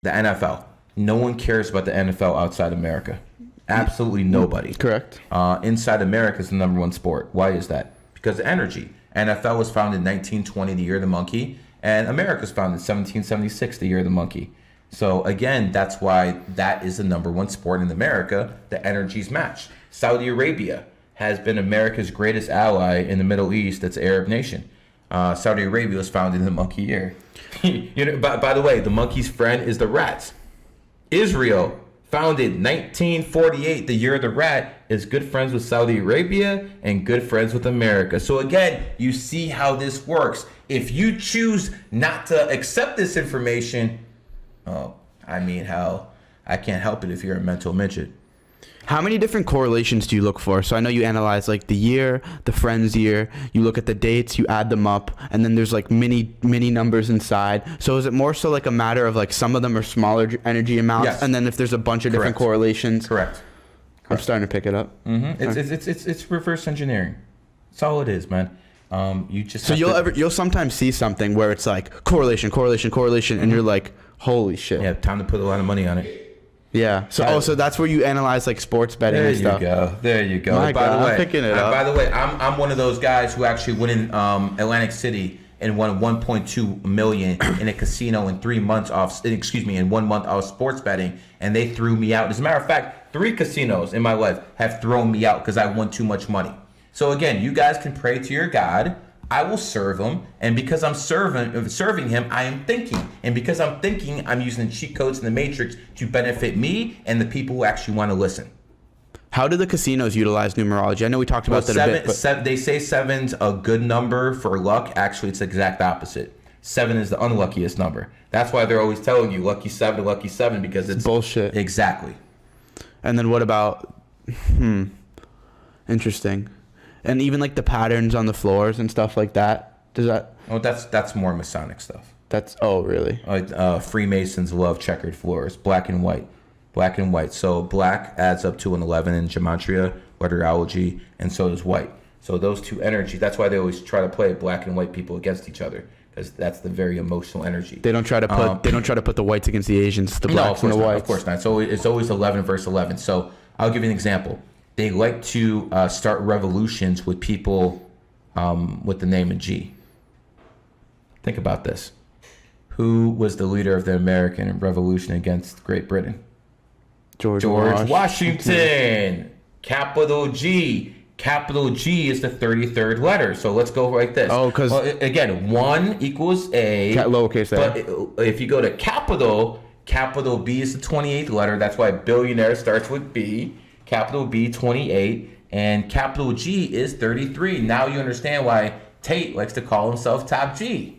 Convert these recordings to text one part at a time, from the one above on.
the NFL. No one cares about the NFL outside America. Absolutely nobody. Correct. Inside America is the number one sport. Why is that? Because of energy. NFL was founded in 1920, the year of the monkey, and America was founded in 1776, the year of the monkey. So again, that's why that is the number one sport in America. The energies match. Saudi Arabia has been America's greatest ally in the Middle East. That's an Arab nation. Saudi Arabia was founded in the monkey year. By the way, the monkey's friend is the rat. Israel, founded 1948, the year of the rat, is good friends with Saudi Arabia and good friends with America. So again, you see how this works. If you choose not to accept this information, I can't help it if you're a mental midget. How many different correlations do you look for? So I know you analyze like the year, the friend's year, you look at the dates, you add them up, and then there's like mini numbers inside. So is it more so like a matter of like some of them are smaller energy amounts, yes, and then if there's a bunch of different correlations? Correct. I'm starting to pick it up. Mm-hmm. It's reverse engineering. That's all it is, man. You just so you'll sometimes see something where it's like correlation, mm-hmm, and you're like, holy shit. Yeah, time to put a lot of money on it. Yeah. So so that's where you analyze like sports betting and stuff. There you go. My God, I'm picking it up. By the way, I'm one of those guys who actually went in Atlantic City and won 1.2 million in a casino in 3 months off. In 1 month off sports betting, and they threw me out. As a matter of fact, 3 casinos in my life have thrown me out because I won too much money. So again, you guys can pray to your God. I will serve him, and because I'm serving him, I am thinking. And because I'm thinking, I'm using the cheat codes in the matrix to benefit me and the people who actually want to listen. How do the casinos utilize numerology? I know we talked about that a bit. But they say 7's a good number for luck. Actually, it's the exact opposite. 7 is the unluckiest number. That's why they're always telling you lucky 7, because it's bullshit. Exactly. And then what about? Interesting. And even like the patterns on the floors and stuff like that. Does that? Oh, that's more Masonic stuff. Really? Like Freemasons love checkered floors, black and white. So black adds up to an 11 in gematria, letterology, and so does white. So those two energies. That's why they always try to play black and white people against each other, because that's the very emotional energy. They don't try to put the whites against the Asians, the blacks and the whites. Of course not. So it's always 11 versus 11. So I'll give you an example. They like to start revolutions with people with the name of G. Think about this. Who was the leader of the American Revolution against Great Britain? George Washington. Capital G. Capital G is the 33rd letter. So let's go like this. Oh, because... again, 1 equals A. Lowercase a. But if you go to capital B is the 28th letter. That's why billionaire starts with B. Capital B, 28, and capital G is 33. Now you understand why Tate likes to call himself Top G.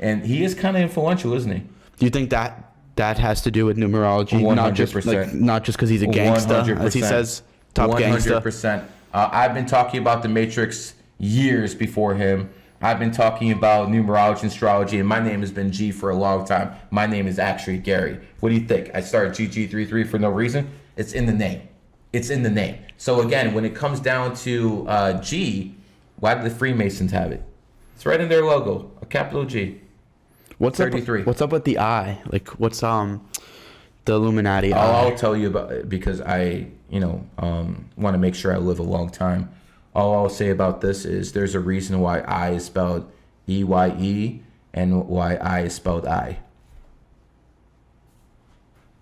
And he is kind of influential, isn't he? Do you think that has to do with numerology? 100%. Not just because he's a gangsta, 100%. As he says, top 100%. gangsta. 100%. I've been talking about the Matrix years before him. I've been talking about numerology and astrology, and my name has been G for a long time. My name is actually Gary. What do you think? I started GG33 for no reason? It's in the name. So again, when it comes down to G, why do the Freemasons have it? It's right in their logo, a capital G. What's 33. What's up with the I? Like, what's the Illuminati? I'll tell you about it because I, want to make sure I live a long time. All I'll say about this is there's a reason why I is spelled EYE and why I is spelled I.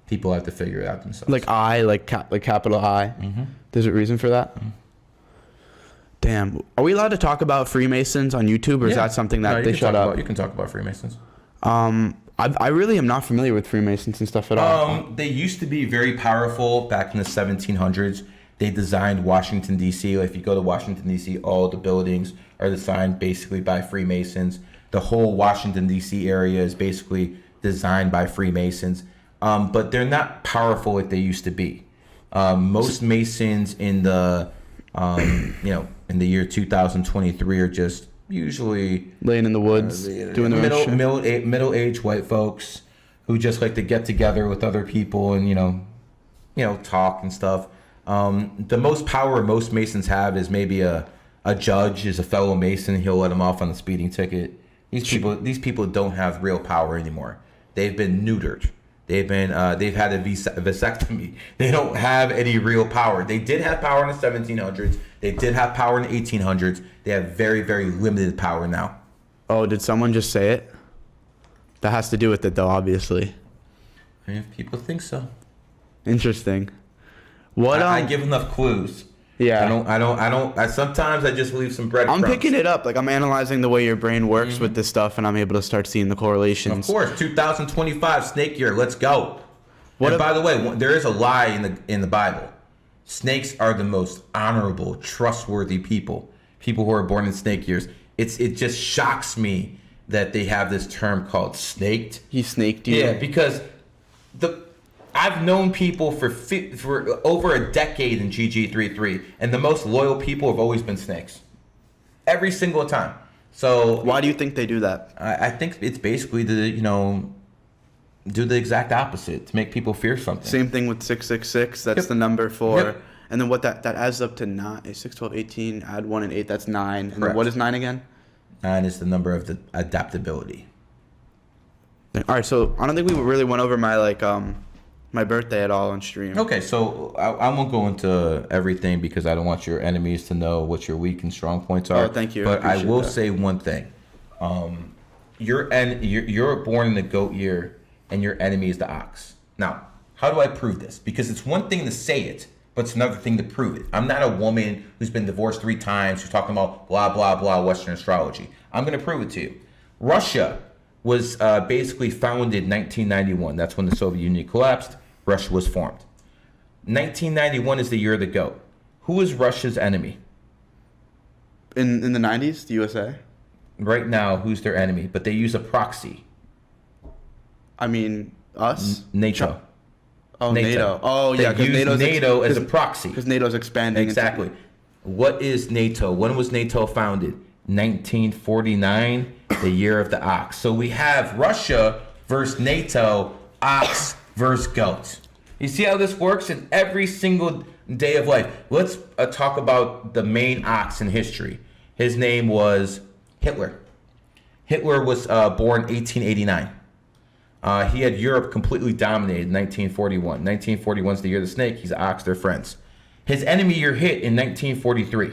People have to figure it out themselves. Like I, like capital I. Mm-hmm. There's a reason for that? Mm-hmm. Damn. Are we allowed to talk about Freemasons on YouTube, or is that something that they shut up? You can talk about Freemasons. I really am not familiar with Freemasons and stuff at all. They used to be very powerful back in the 1700s. They designed Washington, D.C. If you go to Washington, D.C., all the buildings are designed basically by Freemasons. The whole Washington, D.C. area is basically designed by Freemasons. But they're not powerful like they used to be. Most Masons in the, in the year 2023 are just usually laying in the woods, doing the middle-aged white folks who just like to get together with other people and talk and stuff. The most power most Masons have is maybe a judge is a fellow Mason. He'll let them off on the speeding ticket. These people don't have real power anymore. They've been neutered. They've had a vasectomy. They don't have any real power. They did have power in the 1700s. They did have power in the 1800s. They have very, very limited power now. Oh, did someone just say it? That has to do with it, though, obviously. I mean, if people think so. Interesting. What I give enough clues. Yeah. Sometimes I just leave some breadcrumbs. I'm picking it up. Like, I'm analyzing the way your brain works with this stuff, and I'm able to start seeing the correlations. Of course, 2025 snake year. Let's go. By the way, there is a lie in the Bible. Snakes are the most honorable, trustworthy people. People who are born in snake years. It just shocks me that they have this term called snaked. He snaked you? Yeah, because I've known people for over a decade in GG33, and the most loyal people have always been snakes. Every single time. So why do you think they do that? I think it's basically to, do the exact opposite, to make people fear something. Same thing with 666. That's the number for... Yep. And then what that adds up to 9, 6, 12, 18, add 1 and 8, that's 9. And then what is 9 again? 9 is the number of the adaptability. All right, so I don't think we really went over my my birthday at all on stream. Okay, so I won't go into everything because I don't want your enemies to know what your weak and strong points are. Oh, thank you. But I will say one thing. You're born in the goat year, and your enemy is the ox. Now, how do I prove this? Because it's one thing to say it, but it's another thing to prove it. I'm not a woman who's been divorced 3 times who's talking about blah, blah, blah, Western astrology. I'm going to prove it to you. Russia was basically founded in 1991. That's when the Soviet Union collapsed. Russia was formed. 1991 is the year of the goat. Who is Russia's enemy? In the 90s, the USA? Right now, who's their enemy? But they use a proxy. I mean, us? NATO. Oh, NATO. Oh, yeah. They use NATO as a proxy. Because NATO's expanding. Exactly. What is NATO? When was NATO founded? 1949, the year of the ox. So we have Russia versus NATO, ox versus goat. You see how this works in every single day of life. Let's talk about the main ox in history. His name was Hitler. Hitler was born 1889. He had Europe completely dominated in 1941. 1941 is the year of the snake. He's an ox. They're friends. His enemy year hit in 1943.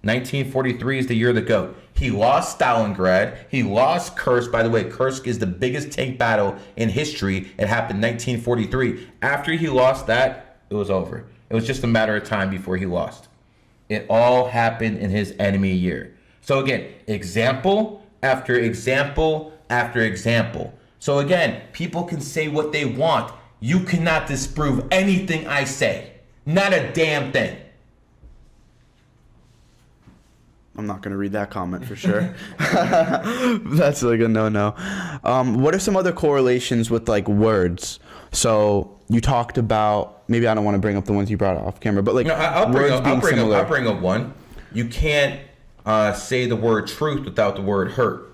1943 is the year of the goat. He lost Stalingrad. He lost Kursk. By the way, Kursk is the biggest tank battle in history. It happened in 1943. After he lost that, it was over. It was just a matter of time before he lost. It all happened in his enemy year. So again, example after example after example. So again, people can say what they want. You cannot disprove anything I say. Not a damn thing. I'm not going to read that comment for sure. That's like a no-no. What are some other correlations with words? So you talked about, maybe I don't want to bring up the ones you brought off camera, but I'll bring up one. You can't say the word truth without the word hurt.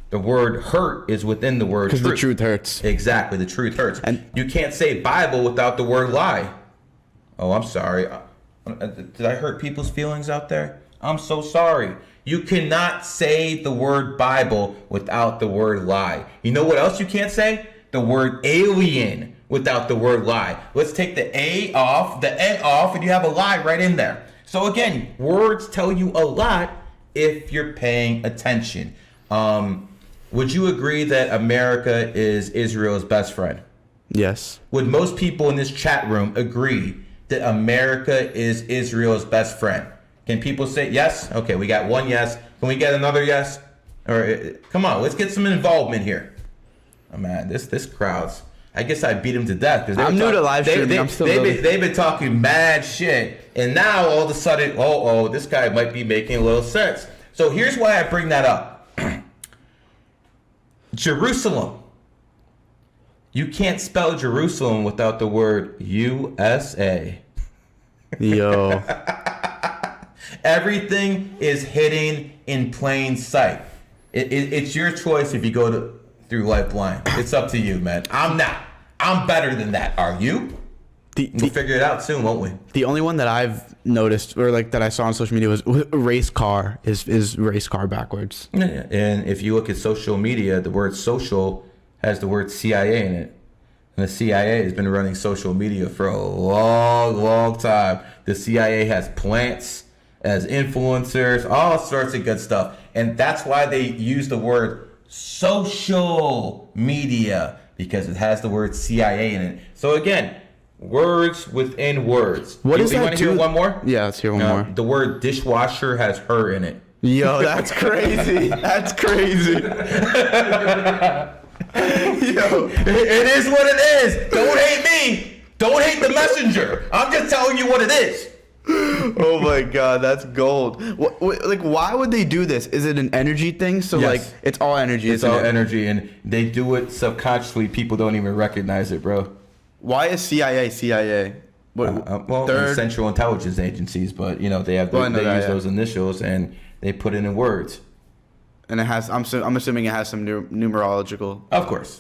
The word hurt is within the word truth. Because the truth hurts. Exactly, the truth hurts. And you can't say Bible without the word lie. Oh, I'm sorry. Did I hurt people's feelings out there? I'm so sorry. You cannot say the word Bible without the word lie. You know what else you can't say? The word alien without the word lie. Let's take the A off, the N off, and you have a lie right in there. So again, words tell you a lot if you're paying attention. Would you agree that America is Israel's best friend? Yes. Would most people in this chat room agree that America is Israel's best friend? Can people say yes? Okay, we got one yes. Can we get another yes? Or come on, let's get some involvement here. Oh man, this crowd's. I guess I beat him to death because I'm new to live streaming. I'm still they've been talking mad shit, and now all of a sudden, this guy might be making a little sense. So here's why I bring that up. Jerusalem. You can't spell Jerusalem without the word USA. Yo. Everything is hidden in plain sight. It's your choice if you go through life blind. It's up to you, man. I'm not. I'm better than that. Are you? We'll figure it out soon, won't we? The only one that I've noticed or that I saw on social media was race car is race car backwards. Yeah. And if you look at social media, the word social has the word CIA in it. And the CIA has been running social media for a long, long time. The CIA has plants as influencers, all sorts of good stuff. And that's why they use the word social media, because it has the word CIA in it. So again, words within words. What is you that? Want to hear one more? Yeah, let's hear one more. The word dishwasher has her in it. Yo, that's crazy. That's crazy. Yo, It is what it is. Don't hate me. Don't hate the messenger. I'm just telling you what it is. oh my God, that's gold. Like, why would they do this? Is it an energy thing? So Yes. like, it's all energy. It's all energy, and they do it subconsciously. People don't even recognize it, bro. Why is CIA? Well, Third- Central Intelligence Agencies, but you know they have Well, I know they that, use yeah. those initials and they put it in words. And it has. I'm assuming it has some numerological. Of course.